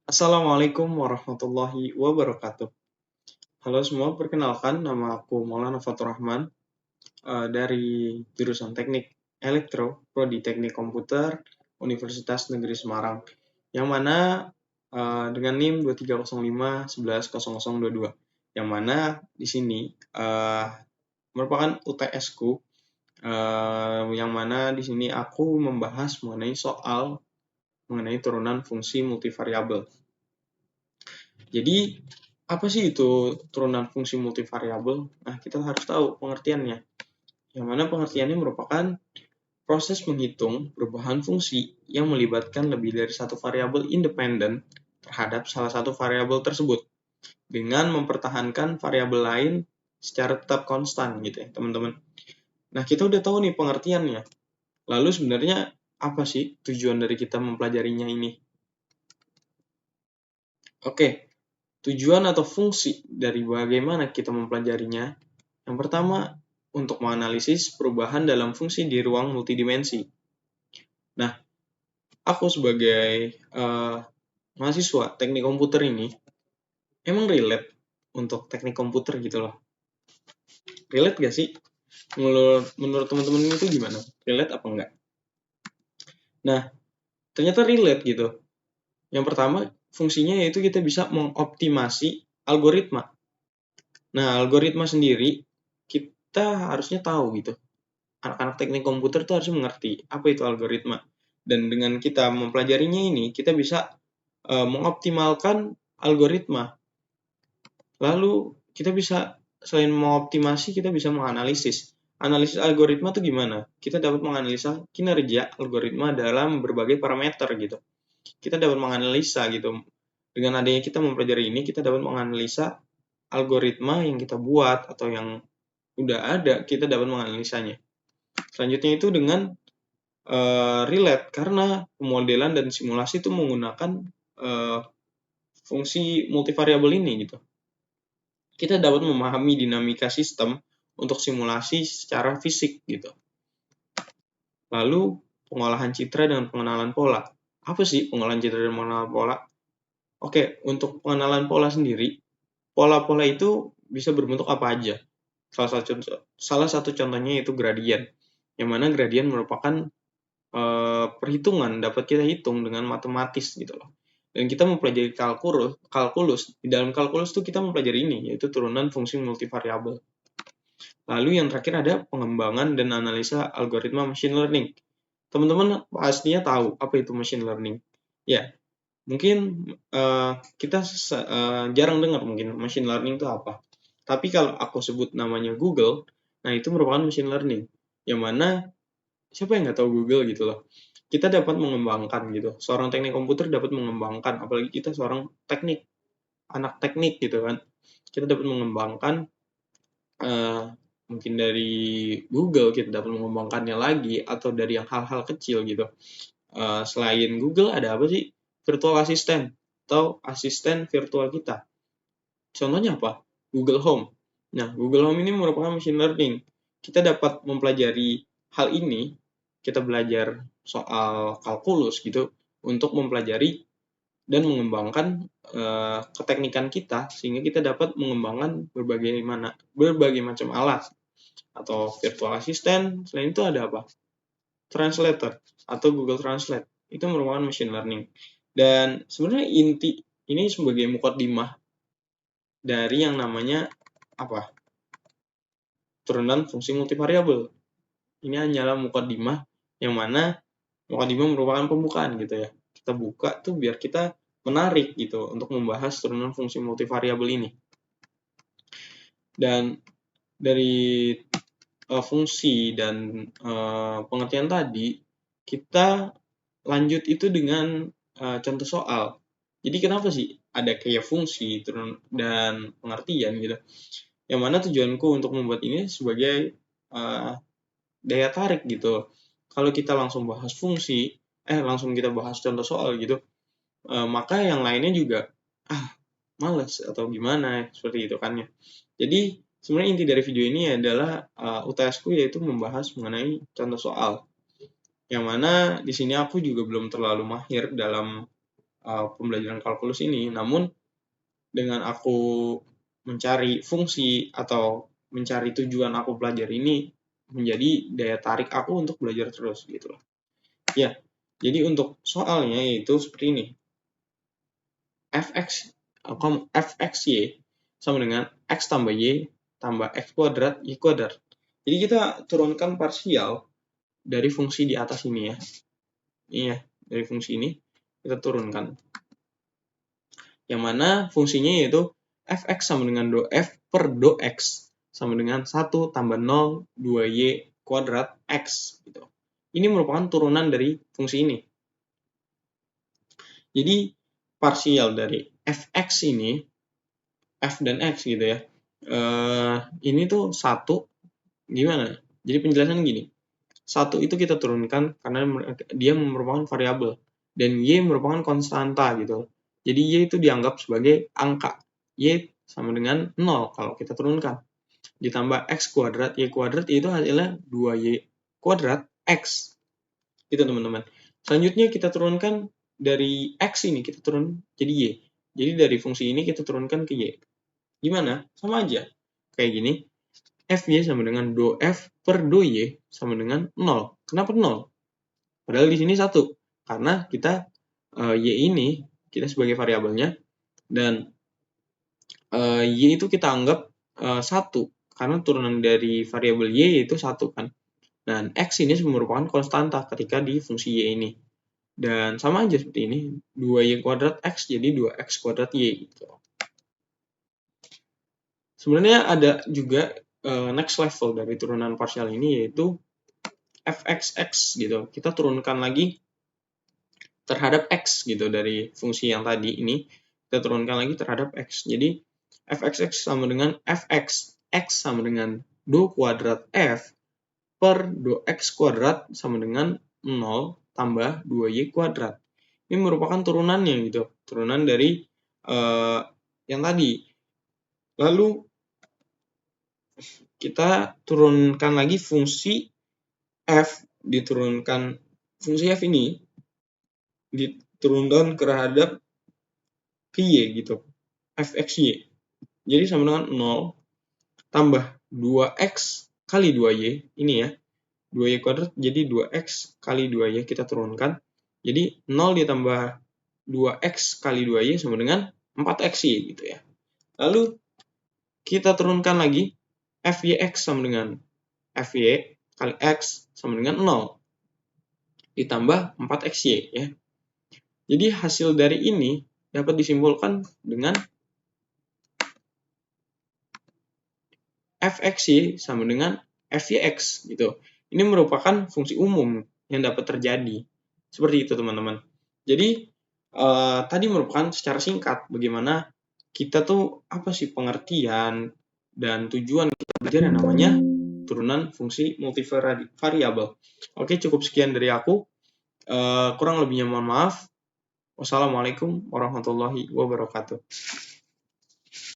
Assalamualaikum warahmatullahi wabarakatuh. Halo semua, perkenalkan nama aku Maulana Fatur Rahman dari jurusan Teknik Elektro, Prodi Teknik Komputer, Universitas Negeri Semarang, yang mana dengan NIM 2305110022, yang mana di sini merupakan UTS-ku, yang mana di sini aku membahas mengenai turunan fungsi multivariabel. Jadi, apa sih itu turunan fungsi multivariabel? Nah, kita harus tahu pengertiannya. Yang mana pengertiannya merupakan proses menghitung perubahan fungsi yang melibatkan lebih dari satu variabel independen terhadap salah satu variabel tersebut dengan mempertahankan variabel lain secara tetap konstan gitu ya, teman-teman. Nah, kita udah tahu nih pengertiannya. Lalu sebenarnya apa sih tujuan dari kita mempelajarinya ini? Oke, tujuan atau fungsi dari bagaimana kita mempelajarinya. Yang pertama, untuk menganalisis perubahan dalam fungsi di ruang multidimensi. Nah, aku sebagai mahasiswa teknik komputer ini, emang relate untuk teknik komputer gitu loh. Relate gak sih? Menurut teman-teman itu gimana? Relate apa enggak? Nah, ternyata relate gitu. Yang pertama, fungsinya yaitu kita bisa mengoptimasi algoritma. Nah, algoritma sendiri kita harusnya tahu gitu. Anak-anak teknik komputer tuh harus mengerti apa itu algoritma. Dan dengan kita mempelajarinya ini, kita bisa mengoptimalkan algoritma. Lalu kita bisa selain mengoptimasi, kita bisa menganalisis. Analisis algoritma itu gimana? Kita dapat menganalisa kinerja algoritma dalam berbagai parameter gitu. Kita dapat menganalisa gitu. Dengan adanya kita mempelajari ini, kita dapat menganalisa algoritma yang kita buat atau yang udah ada, kita dapat menganalisanya. Selanjutnya itu dengan relate, karena pemodelan dan simulasi itu menggunakan fungsi multivariabel ini gitu. Kita dapat memahami dinamika sistem untuk simulasi secara fisik gitu. Lalu pengolahan citra dan pengenalan pola. Apa sih pengolahan citra dan pengenalan pola? Oke, untuk pengenalan pola sendiri, pola-pola itu bisa berbentuk apa aja. Salah satu contohnya yaitu gradien, yang mana gradien merupakan perhitungan dapat kita hitung dengan matematis gitu loh. Dan kita mempelajari kalkulus. Di dalam kalkulus itu kita mempelajari ini, yaitu turunan fungsi multivariabel. Lalu yang terakhir ada pengembangan dan analisa algoritma machine learning. Teman-teman pastinya tahu apa itu machine learning. Ya, mungkin kita jarang dengar mungkin machine learning itu apa. Tapi kalau aku sebut namanya Google, nah itu merupakan machine learning. Yang mana siapa yang nggak tahu Google gitu loh. Kita dapat mengembangkan gitu. Seorang teknik komputer dapat mengembangkan, apalagi kita seorang anak teknik gitu kan. Kita dapat mengembangkan mungkin dari Google, kita dapat mengembangkannya lagi atau dari yang hal-hal kecil gitu. Selain Google ada apa sih? Virtual Assistant atau asisten virtual kita. Contohnya apa? Google Home. Nah, Google Home ini merupakan machine learning. Kita dapat mempelajari hal ini, kita belajar soal kalkulus gitu, untuk mempelajari dan mengembangkan keteknikan kita, sehingga kita dapat mengembangkan berbagai macam alat atau virtual assistant. Selain itu ada apa? Translator atau Google Translate. Itu merupakan machine learning. Dan sebenarnya inti ini sebagai mukadimah dari yang namanya apa? Turunan fungsi multivariabel. Ini hanyalah mukadimah, yang mana mukadimah merupakan pembukaan gitu ya. Kita buka tuh biar kita menarik gitu untuk membahas turunan fungsi multivariabel ini. Dan dari fungsi dan pengertian tadi, kita lanjut itu dengan contoh soal. Jadi kenapa sih ada kayak fungsi dan pengertian gitu? Yang mana tujuanku untuk membuat ini sebagai daya tarik gitu. Kalau kita langsung bahas fungsi, langsung kita bahas contoh soal gitu, maka yang lainnya juga males atau gimana seperti itu kan ya. Jadi sebenarnya inti dari video ini adalah UTS-ku yaitu membahas mengenai contoh soal. Yang mana di sini aku juga belum terlalu mahir dalam pembelajaran kalkulus ini. Namun dengan aku mencari fungsi atau mencari tujuan aku belajar ini menjadi daya tarik aku untuk belajar terus gitu loh. Ya, jadi untuk soalnya yaitu seperti ini. fxy sama dengan x tambah y tambah x kuadrat y kuadrat. Jadi kita turunkan parsial dari fungsi di atas ini ya. Ini ya, dari fungsi ini kita turunkan. Yang mana fungsinya yaitu fx sama dengan do f per do x sama dengan 1 tambah 0 2y kuadrat x gitu. Ini merupakan turunan dari fungsi ini. Jadi parsial dari fx ini, f dan x gitu ya, ini tuh 1 gimana? Jadi penjelasan gini, 1 itu kita turunkan karena dia merupakan variabel dan y merupakan konstanta gitu. Jadi y itu dianggap sebagai angka. Y sama dengan 0 kalau kita turunkan. Ditambah x kuadrat, y kuadrat itu hasilnya 2y kuadrat x. Gitu teman-teman. Selanjutnya kita turunkan dari x ini, kita turun jadi y. Jadi dari fungsi ini kita turunkan ke y. Gimana? Sama aja. Kayak gini. Fy sama dengan do f per do y sama dengan 0. Kenapa 0? Padahal di sini 1. Karena kita y ini kita sebagai variabelnya dan y itu kita anggap 1 karena turunan dari variabel y itu 1 kan. Dan x ini merupakan konstanta ketika di fungsi y ini. Dan sama aja seperti ini, 2y kuadrat x jadi 2x kuadrat y gitu. Sebenarnya ada juga next level dari turunan parsial ini yaitu fxx gitu. Kita turunkan lagi terhadap x gitu dari fungsi yang tadi ini. Kita turunkan lagi terhadap x. Jadi fxx sama dengan fx. X sama dengan do kuadrat f per do x kuadrat sama dengan 0 tambah 2y kuadrat. Ini merupakan turunannya gitu. Turunan dari yang tadi. Lalu kita turunkan lagi fungsi f, diturunkan fungsi f ini diturunkan terhadap ke y gitu, fxy. Jadi sama dengan 0 tambah 2x kali 2y, ini ya, 2y kuadrat jadi 2x kali 2y kita turunkan. Jadi 0 ditambah 2x kali 2y sama dengan 4xy gitu ya. Lalu kita turunkan lagi fyx sama dengan fy kali x sama dengan 0 ditambah 4xy ya. Jadi hasil dari ini dapat disimpulkan dengan fxy sama dengan fyx gitu. Ini merupakan fungsi umum yang dapat terjadi. Seperti itu teman-teman. Jadi tadi merupakan secara singkat bagaimana kita tuh apa sih pengertian dan tujuan kita belajar yang namanya turunan fungsi multivariabel. Oke, cukup sekian dari aku. Kurang lebihnya mohon maaf. Wassalamualaikum warahmatullahi wabarakatuh.